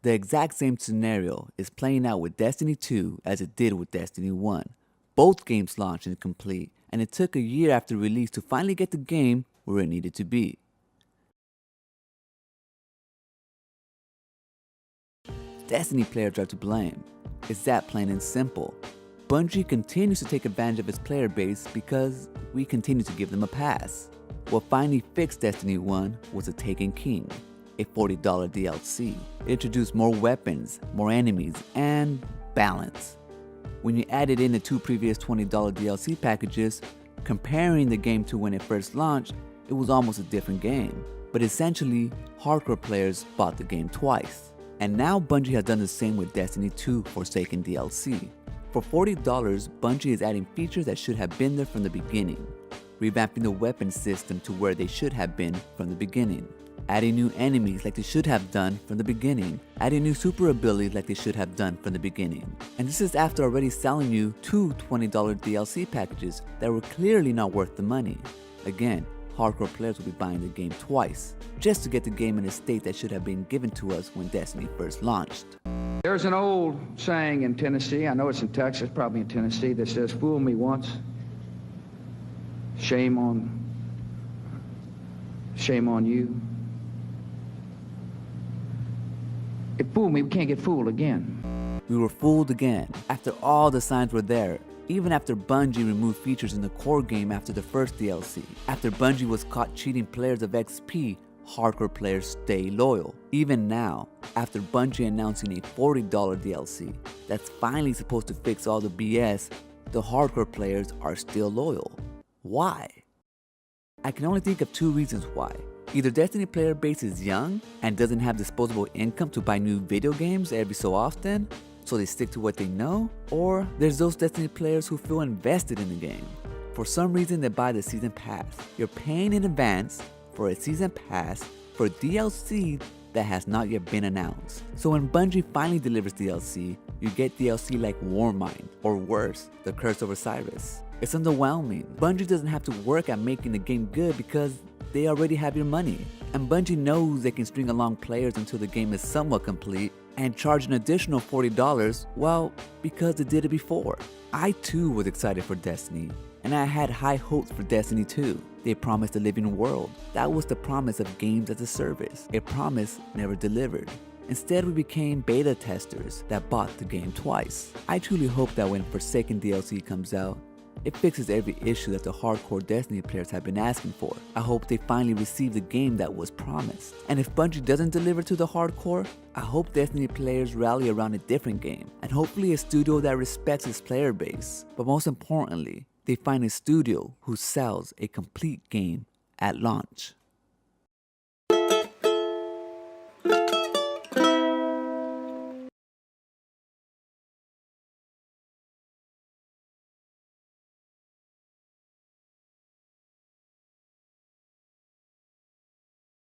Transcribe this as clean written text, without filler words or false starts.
The exact same scenario is playing out with Destiny 2 as it did with Destiny 1. Both games launched incomplete, and it took a year after release to finally get the game where it needed to be. Destiny players are to blame. It's that plain and simple. Bungie continues to take advantage of its player base because we continue to give them a pass. What finally fixed Destiny 1 was the Taken King, a $40 DLC. It introduced more weapons, more enemies, and balance. When you added in the two previous $20 DLC packages, comparing the game to when it first launched, it was almost a different game. But essentially, hardcore players bought the game twice. And now Bungie has done the same with Destiny 2 Forsaken DLC. For $40, Bungie is adding features that should have been there from the beginning, revamping the weapon system to where they should have been from the beginning, adding new enemies like they should have done from the beginning, adding new super abilities like they should have done from the beginning. And this is after already selling you two $20 DLC packages that were clearly not worth the money. Again, hardcore players will be buying the game twice, just to get the game in a state that should have been given to us when Destiny first launched. There's an old saying in Tennessee, I know it's in Texas, probably in Tennessee, that says, fool me once, shame on you. It fooled me, we can't get fooled again. We were fooled again, after all the signs were there, even after Bungie removed features in the core game after the first DLC. After Bungie was caught cheating players of XP, hardcore players stay loyal. Even now, after Bungie announcing a $40 DLC that's finally supposed to fix all the BS, the hardcore players are still loyal. Why? I can only think of two reasons why. Either Destiny player base is young and doesn't have disposable income to buy new video games every so often, so they stick to what they know, or there's those Destiny players who feel invested in the game. For some reason they buy the season pass. You're paying in advance for a season pass for DLC that has not yet been announced. So when Bungie finally delivers DLC, you get DLC like Warmind, or worse, The Curse of Osiris. It's underwhelming. Bungie doesn't have to work at making the game good because they already have your money. And Bungie knows they can string along players until the game is somewhat complete and charge an additional $40, well, because they did it before. I too was excited for Destiny, and I had high hopes for Destiny 2. They promised a living world. That was the promise of games as a service, a promise never delivered. Instead, we became beta testers that bought the game twice. I truly hope that when Forsaken DLC comes out, it fixes every issue that the hardcore Destiny players have been asking for. I hope they finally receive the game that was promised. And if Bungie doesn't deliver to the hardcore, I hope Destiny players rally around a different game, and hopefully a studio that respects its player base. But most importantly, they find a studio who sells a complete game at launch.